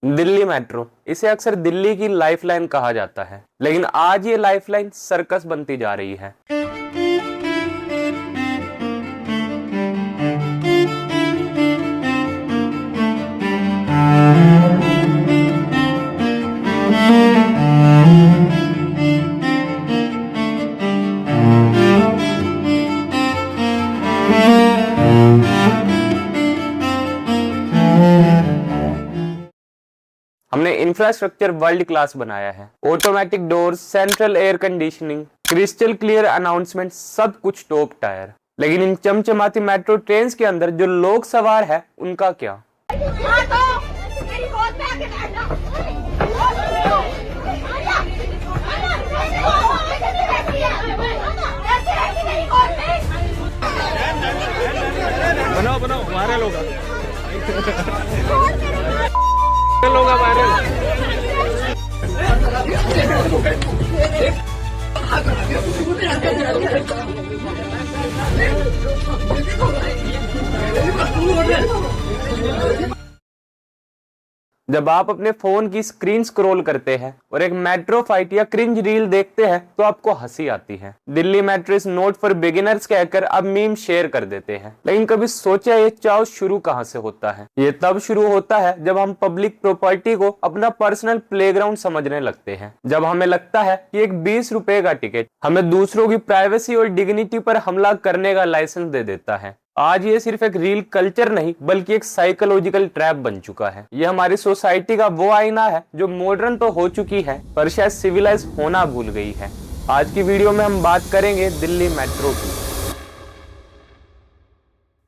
Delhi metro, इसे अक्सर दिल्ली की लाइफलाइन कहा जाता है, लेकिन आज ये लाइफलाइन सर्कस बनती जा रही है। हमने इंफ्रास्ट्रक्चर वर्ल्ड क्लास बनाया है। Automatic door, central air conditioning, crystal clear announcement, सब कुछ टॉप टायर। लेकिन इन चमचमाती मेट्रो ट्रेन के अंदर जो लोग सवार है उनका क्या? बनाओ बनाओ, वायरल होगा। होगा वायरल। जब आप अपने फोन की स्क्रीन स्क्रॉल करते हैं और एक मेट्रो फाइट या क्रिंज रील देखते हैं तो आपको हंसी आती है। Delhi metro is not for beginners कहकर अब मीम शेयर कर देते हैं, लेकिन कभी सोचा ये चाव शुरू कहां से होता है? ये तब शुरू होता है जब हम पब्लिक प्रॉपर्टी को अपना पर्सनल प्लेग्राउंड समझने लगते हैं। जब हमें लगता है कि एक 20 रुपए का टिकट हमें दूसरों की प्राइवेसी और डिग्निटी पर हमला करने का लाइसेंस दे देता है। आज ये सिर्फ एक रील कल्चर नहीं बल्कि एक साइकोलॉजिकल ट्रैप बन चुका है। ये हमारी सोसाइटी का वो आईना है जो मॉडर्न तो हो चुकी है पर शायद सिविलाइज होना भूल गई है। आज की वीडियो में हम बात करेंगे दिल्ली मेट्रो की।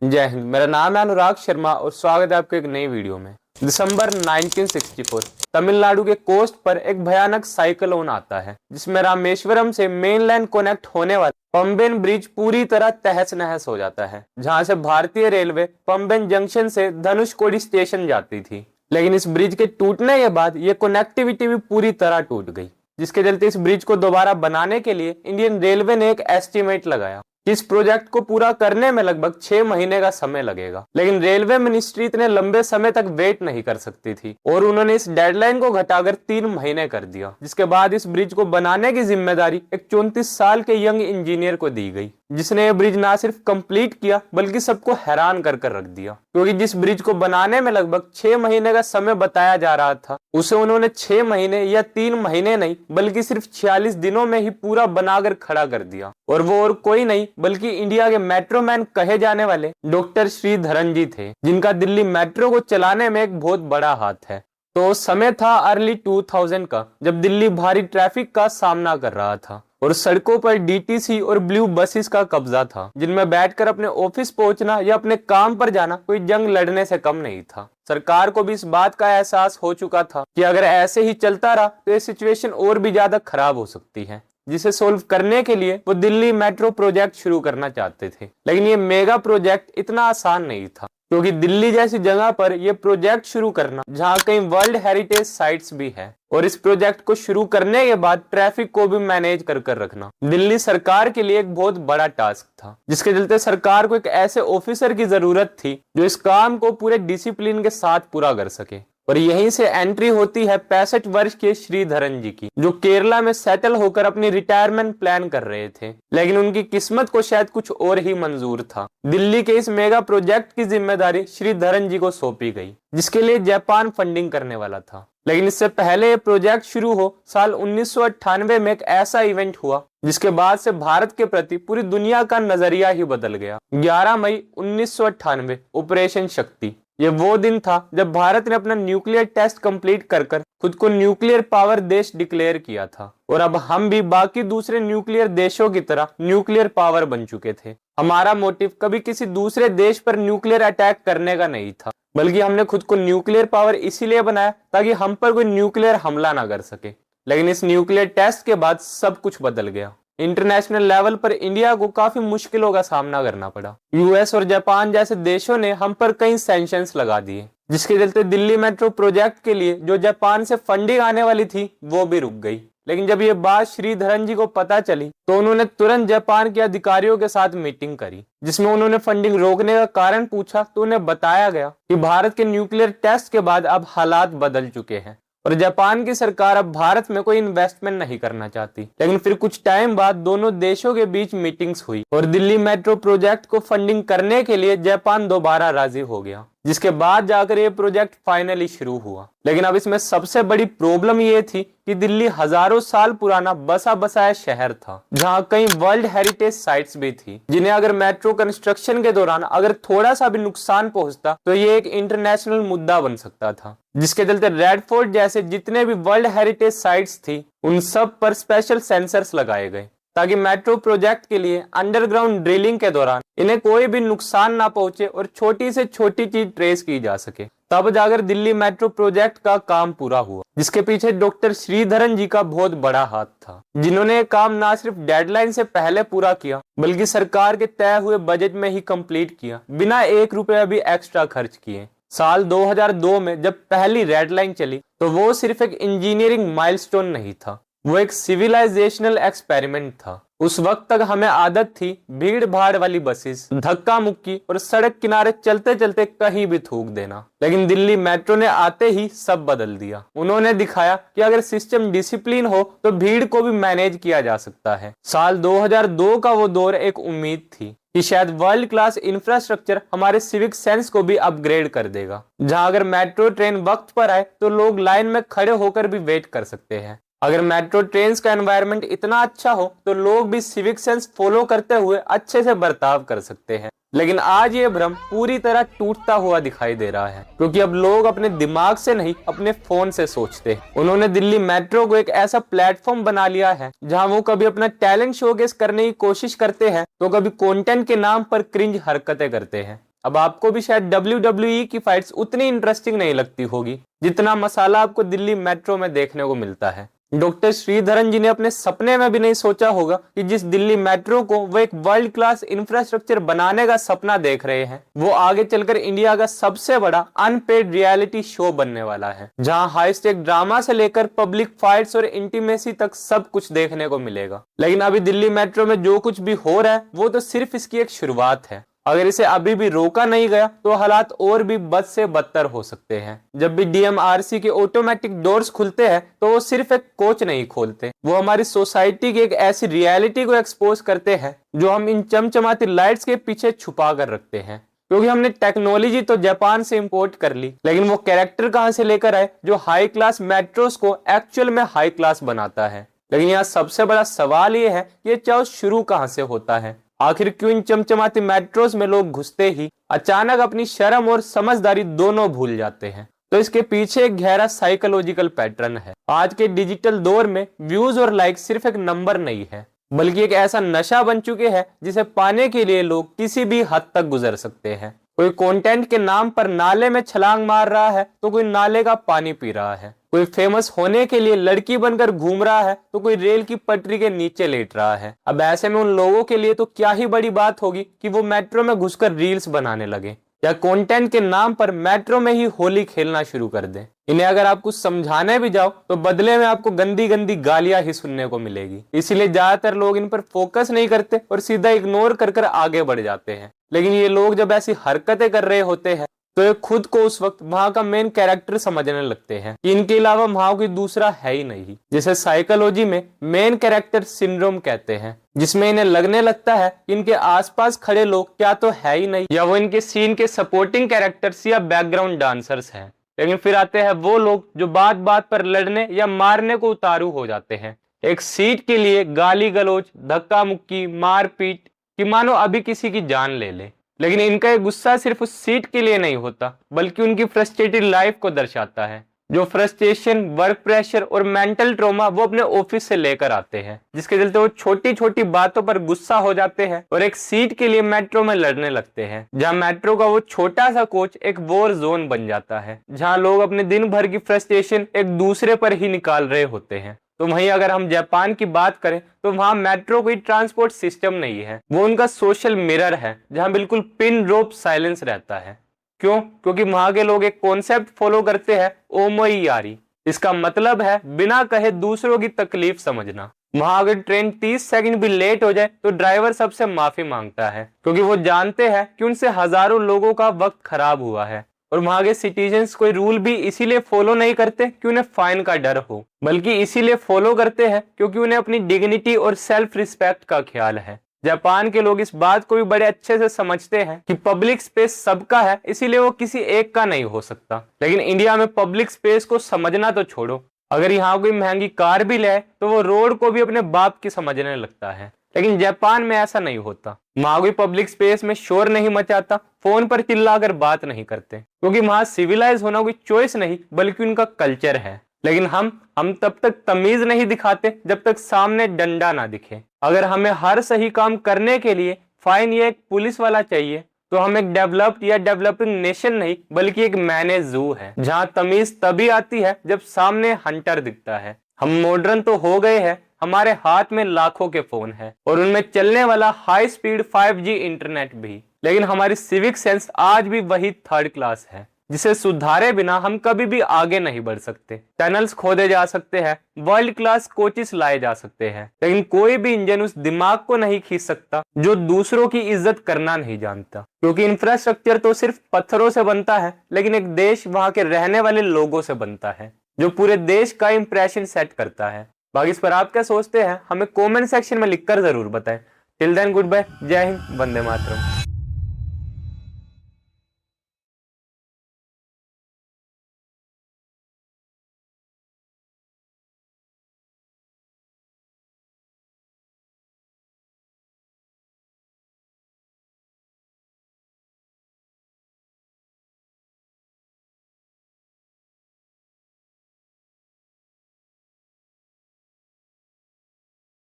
जय हिंद, मेरा नाम है अनुराग शर्मा और स्वागत है आपके एक नई वीडियो में। दिसंबर 1964 तमिलनाडु के कोस्ट पर एक भयानक साइक्लोन आता है जिसमें रामेश्वरम से मेनलैंड कनेक्ट होने वाला पंबेन ब्रिज पूरी तरह तहस नहस हो जाता है, जहां से भारतीय रेलवे पंबेन जंक्शन से धनुषकोडी स्टेशन जाती थी। लेकिन इस ब्रिज के टूटने के बाद ये कनेक्टिविटी भी पूरी तरह टूट गई, जिसके चलते इस ब्रिज को दोबारा बनाने के लिए इंडियन रेलवे ने एक एस्टिमेट लगाया। इस प्रोजेक्ट को पूरा करने में लगभग 6 महीने का समय लगेगा, लेकिन रेलवे मिनिस्ट्री इतने लंबे समय तक वेट नहीं कर सकती थी और उन्होंने इस डेडलाइन को घटाकर 3 महीने कर दिया। जिसके बाद इस ब्रिज को बनाने की जिम्मेदारी एक 34 साल के यंग इंजीनियर को दी गई, जिसने यह ब्रिज ना सिर्फ कंप्लीट किया बल्कि सबको हैरान कर रख दिया। क्योंकि जिस ब्रिज को बनाने में लगभग 6 महीने का समय बताया जा रहा था, उसे उन्होंने 6 महीने या 3 महीने नहीं बल्कि सिर्फ 46 दिनों में ही पूरा बनाकर खड़ा कर दिया। और वो और कोई नहीं बल्कि इंडिया के मेट्रो मैन कहे जाने वाले डॉक्टर श्रीधरन जी थे, जिनका दिल्ली मेट्रो को चलाने में एक बहुत बड़ा हाथ है। तो समय था अर्ली 2000 का, जब दिल्ली भारी ट्रैफिक का सामना कर रहा था और सड़कों पर डीटीसी और ब्लू बसेस का कब्जा था, जिनमें बैठकर अपने ऑफिस पहुंचना या अपने काम पर जाना कोई जंग लड़ने से कम नहीं था। सरकार को भी इस बात का एहसास हो चुका था कि अगर ऐसे ही चलता रहा तो ये सिचुएशन और भी ज्यादा खराब हो सकती है, जिसे सोल्व करने के लिए वो दिल्ली मेट्रो प्रोजेक्ट शुरू करना चाहते थे। लेकिन ये मेगा प्रोजेक्ट इतना आसान नहीं था, क्योंकि दिल्ली जैसी जगह पर यह प्रोजेक्ट शुरू करना जहां कई वर्ल्ड हेरिटेज साइट्स भी है, और इस प्रोजेक्ट को शुरू करने के बाद ट्रैफिक को भी मैनेज कर रखना दिल्ली सरकार के लिए एक बहुत बड़ा टास्क था। जिसके चलते सरकार को एक ऐसे ऑफिसर की जरूरत थी जो इस काम को पूरे डिसिप्लिन के साथ पूरा कर सके। और यहीं से एंट्री होती है 65 वर्ष के श्रीधरन जी की, जो केरला में सेटल होकर अपनी रिटायरमेंट प्लान कर रहे थे। लेकिन उनकी किस्मत को शायद कुछ और ही मंजूर था। दिल्ली के इस मेगा प्रोजेक्ट की जिम्मेदारी श्रीधरन जी को सौंपी गई, जिसके लिए जापान फंडिंग करने वाला था। लेकिन इससे पहले ये प्रोजेक्ट शुरू हो साल 1998 में एक ऐसा इवेंट हुआ जिसके बाद से भारत के प्रति पूरी दुनिया का नजरिया ही बदल गया। 11 मई 1998 ऑपरेशन शक्ति, ये वो दिन था जब भारत ने अपना न्यूक्लियर टेस्ट कंप्लीट कर खुद को न्यूक्लियर पावर देश डिक्लेयर किया था। और अब हम भी बाकी दूसरे न्यूक्लियर देशों की तरह न्यूक्लियर पावर बन चुके थे। हमारा मोटिव कभी किसी दूसरे देश पर न्यूक्लियर अटैक करने का नहीं था, बल्कि हमने खुद को न्यूक्लियर पावर इसीलिए बनाया ताकि हम पर कोई न्यूक्लियर हमला ना कर सके। लेकिन इस न्यूक्लियर टेस्ट के बाद सब कुछ बदल गया। इंटरनेशनल लेवल पर इंडिया को काफी मुश्किलों का सामना करना पड़ा। यूएस और जापान जैसे देशों ने हम पर कई सैंक्शंस लगा दिए, जिसके चलते दिल्ली मेट्रो प्रोजेक्ट के लिए जो जापान से फंडिंग आने वाली थी वो भी रुक गई। लेकिन जब ये बात श्रीधरन जी को पता चली तो उन्होंने तुरंत जापान के अधिकारियों के साथ मीटिंग करी, जिसमें उन्होंने फंडिंग रोकने का कारण पूछा तो उन्हें बताया गया कि भारत के न्यूक्लियर टेस्ट के बाद अब हालात बदल चुके हैं और जापान की सरकार अब भारत में कोई इन्वेस्टमेंट नहीं करना चाहती। लेकिन फिर कुछ टाइम बाद दोनों देशों के बीच मीटिंग्स हुई और दिल्ली मेट्रो प्रोजेक्ट को फंडिंग करने के लिए जापान दोबारा राजी हो गया, जिसके बाद जाकर ये प्रोजेक्ट फाइनली शुरू हुआ। लेकिन अब इसमें सबसे बड़ी प्रॉब्लम ये थी कि दिल्ली हजारों साल पुराना बसा बसाया शहर था, जहां कई वर्ल्ड हेरिटेज साइट्स भी थी, जिन्हें अगर मेट्रो कंस्ट्रक्शन के दौरान अगर थोड़ा सा भी नुकसान पहुंचता तो ये एक इंटरनेशनल मुद्दा बन सकता था, जिसके चलते रेड फोर्ट जैसे जितने भी वर्ल्ड हेरिटेज साइट्स थी उन सब पर स्पेशल सेंसर्स लगाए गए ताकि मेट्रो प्रोजेक्ट के लिए अंडरग्राउंड ड्रिलिंग के दौरान इन्हें कोई भी नुकसान ना पहुंचे और छोटी से छोटी चीज ट्रेस की जा सके। तब जाकर दिल्ली मेट्रो प्रोजेक्ट का काम पूरा हुआ, जिसके पीछे डॉक्टर श्रीधरन जी का बहुत बड़ा हाथ था, जिन्होंने ये काम ना सिर्फ डेडलाइन से पहले पूरा किया बल्कि सरकार के तय हुए बजट में ही कंप्लीट किया, बिना 1 रुपया भी एक्स्ट्रा खर्च किए। साल 2002 में जब पहली रेड लाइन चली तो वो सिर्फ एक इंजीनियरिंग माइलस्टोन नहीं था, वो एक सिविलाइजेशनल एक्सपेरिमेंट था। उस वक्त तक हमें आदत थी भीड़ भाड़ वाली बसेस, धक्का मुक्की और सड़क किनारे चलते चलते कहीं भी थूक देना, लेकिन दिल्ली मेट्रो ने आते ही सब बदल दिया। उन्होंने दिखाया कि अगर सिस्टम डिसिप्लिन हो तो भीड़ को भी मैनेज किया जा सकता है। साल 2002 का वो दौर एक उम्मीद थी कि शायद वर्ल्ड क्लास इंफ्रास्ट्रक्चर हमारे सिविक सेंस को भी अपग्रेड कर देगा, जहां अगर मेट्रो ट्रेन वक्त पर आए तो लोग लाइन में खड़े होकर भी वेट कर सकते हैं। अगर मेट्रो ट्रेन का एनवायरनमेंट इतना अच्छा हो तो लोग भी सिविक सेंस फॉलो करते हुए अच्छे से बर्ताव कर सकते हैं। लेकिन आज ये भ्रम पूरी तरह टूटता हुआ दिखाई दे रहा है, क्योंकि अब लोग अपने दिमाग से नहीं अपने फोन से सोचते हैं। उन्होंने दिल्ली मेट्रो को एक ऐसा प्लेटफॉर्म बना लिया है जहां वो कभी अपना टैलेंट शोकेस करने की कोशिश करते हैं तो कभी कंटेंट के नाम पर क्रिंज हरकतें करते हैं। अब आपको भी शायद WWE की फाइट्स उतनी इंटरेस्टिंग नहीं लगती होगी जितना मसाला आपको दिल्ली मेट्रो में देखने को मिलता है। डॉक्टर श्रीधरन जी ने अपने सपने में भी नहीं सोचा होगा कि जिस दिल्ली मेट्रो को वो एक वर्ल्ड क्लास इंफ्रास्ट्रक्चर बनाने का सपना देख रहे हैं, वो आगे चलकर इंडिया का सबसे बड़ा अनपेड रियलिटी शो बनने वाला है, जहां हाई स्टेक ड्रामा से लेकर पब्लिक फाइट्स और इंटीमेसी तक सब कुछ देखने को मिलेगा। लेकिन अभी दिल्ली मेट्रो में जो कुछ भी हो रहा है वो तो सिर्फ इसकी एक शुरुआत है। अगर इसे अभी भी रोका नहीं गया तो हालात और भी बद से बदतर हो सकते हैं। जब भी DMRC के ऑटोमेटिक डोर्स खुलते हैं तो वो सिर्फ एक कोच नहीं खोलते, वो हमारी सोसाइटी की एक ऐसी रियलिटी को एक्सपोज करते हैं जो हम इन चमचमाती लाइट्स के पीछे छुपा कर रखते हैं। क्योंकि हमने टेक्नोलॉजी तो जापान से इंपोर्ट कर ली, लेकिन वो कैरेक्टर कहां से लेकर आए जो हाई क्लास मेट्रोस को एक्चुअल में हाई क्लास बनाता है। लेकिन यहाँ सबसे बड़ा सवाल ये है कि ये चाओ शुरू कहां से होता है। आखिर क्यों इन चमचमाती मेट्रोस में लोग घुसते ही अचानक अपनी शर्म और समझदारी दोनों भूल जाते हैं? तो इसके पीछे एक गहरा साइकोलॉजिकल पैटर्न है। आज के डिजिटल दौर में व्यूज और लाइक सिर्फ एक नंबर नहीं है, बल्कि एक ऐसा नशा बन चुके हैं जिसे पाने के लिए लोग किसी भी हद तक गुजर सकते हैं। कोई कंटेंट के नाम पर नाले में छलांग मार रहा है तो कोई नाले का पानी पी रहा है। कोई फेमस होने के लिए लड़की बनकर घूम रहा है तो कोई रेल की पटरी के नीचे लेट रहा है। अब ऐसे में उन लोगों के लिए तो क्या ही बड़ी बात होगी कि वो मेट्रो में घुसकर रील्स बनाने लगे या कंटेंट के नाम पर मेट्रो में ही होली खेलना शुरू कर दें। इन्हें अगर आप कुछ समझाने भी जाओ तो बदले में आपको गंदी गंदी गालियां ही सुनने को मिलेगी। इसीलिए ज्यादातर लोग इन पर फोकस नहीं करते और सीधा इग्नोर कर कर आगे बढ़ जाते हैं। लेकिन ये लोग जब ऐसी हरकतें कर रहे होते हैं तो ये खुद को उस वक्त वहां का मेन कैरेक्टर समझने लगते हैं। इनके अलावा वहां कोई दूसरा है ही नहीं, जिसे साइकोलॉजी में मेन कैरेक्टर सिंड्रोम कहते हैं, जिसमें इन्हें लगने लगता है कि इनके आसपास खड़े लोग क्या तो है ही नहीं या वो इनके सीन के सपोर्टिंग कैरेक्टर्स या बैकग्राउंड डांसर्स हैं। लेकिन फिर आते हैं वो लोग जो बात बात पर लड़ने या मारने को उतारू हो जाते हैं। एक सीट के लिए गाली गलौज, धक्का मुक्की, मारपीट कि मानो अभी किसी की जान ले ले। लेकिन इनका ये गुस्सा सिर्फ उस सीट के लिए नहीं होता, बल्कि उनकी फ्रस्ट्रेटेड लाइफ को दर्शाता है। जो फ्रस्ट्रेशन, वर्क प्रेशर और मेंटल ट्रॉमा वो अपने ऑफिस से लेकर आते हैं, जिसके चलते वो छोटी छोटी बातों पर गुस्सा हो जाते हैं और एक सीट के लिए मेट्रो में लड़ने लगते हैं, जहां मेट्रो का वो छोटा सा कोच एक वॉर जोन बन जाता है, जहां लोग अपने दिन भर की फ्रस्ट्रेशन एक दूसरे पर ही निकाल रहे होते हैं। तो वहीं अगर हम जापान की बात करें तो वहां मेट्रो कोई ट्रांसपोर्ट सिस्टम नहीं है, वो उनका सोशल मिरर है, जहां बिल्कुल पिन ड्रॉप साइलेंस रहता है। क्यों? क्योंकि वहां के लोग एक कॉन्सेप्ट फॉलो करते हैं, ओमोई यारी, इसका मतलब है बिना कहे दूसरों की तकलीफ समझना। वहां अगर ट्रेन 30 सेकंड भी लेट हो जाए तो ड्राइवर सबसे माफी मांगता है, क्योंकि वो जानते हैं कि उनसे हजारों लोगों का वक्त खराब हुआ है। और वहां के सिटीजन्स कोई रूल भी इसीलिए फॉलो नहीं करते कि उन्हें फाइन का डर हो, बल्कि इसीलिए फॉलो करते हैं क्योंकि उन्हें अपनी डिग्निटी और सेल्फ रिस्पेक्ट का ख्याल है। जापान के लोग इस बात को भी बड़े अच्छे से समझते हैं कि पब्लिक स्पेस सबका है, इसीलिए वो किसी एक का नहीं हो सकता। लेकिन इंडिया में पब्लिक स्पेस को समझना तो छोड़ो, अगर यहाँ कोई महंगी कार भी ले तो वो रोड को भी अपने बाप की समझने लगता है। लेकिन जापान में ऐसा नहीं होता। वहां कोई पब्लिक स्पेस में शोर नहीं मचाता, फोन पर चिल्लाकर बात नहीं करते, क्योंकि वहां सिविलाइज होना कोई चॉइस नहीं बल्कि उनका कल्चर है। लेकिन हम तब तक तमीज नहीं दिखाते जब तक सामने डंडा ना दिखे। अगर हमें हर सही काम करने के लिए फाइन या एक पुलिस वाला चाहिए तो हम एक डेवलप्ड या डेवलपिंग नेशन नहीं बल्कि एक मैनेज जू है, जहां तमीज तभी आती है जब सामने हंटर दिखता है। हम मॉडर्न तो हो गए हैं, हमारे हाथ में लाखों के फोन हैं और उनमें चलने वाला हाई स्पीड 5G इंटरनेट भी, लेकिन हमारी सिविक सेंस आज भी वही थर्ड क्लास है, जिसे सुधारे बिना हम कभी भी आगे नहीं बढ़ सकते। टनल्स खोदे जा सकते हैं, वर्ल्ड क्लास कोचेस लाए जा सकते हैं, लेकिन कोई भी इंजन उस दिमाग को नहीं खींच सकता जो दूसरों की इज्जत करना नहीं जानता। क्योंकि इंफ्रास्ट्रक्चर तो सिर्फ पत्थरों से बनता है, लेकिन एक देश वहां के रहने वाले लोगों से बनता है, जो पूरे देश का इंप्रेशन सेट करता है। बाकी इस पर आप क्या सोचते हैं हमें कमेंट सेक्शन में लिखकर जरूर बताएं। टिल देन गुड बाय, जय हिंद, वंदे मातरम।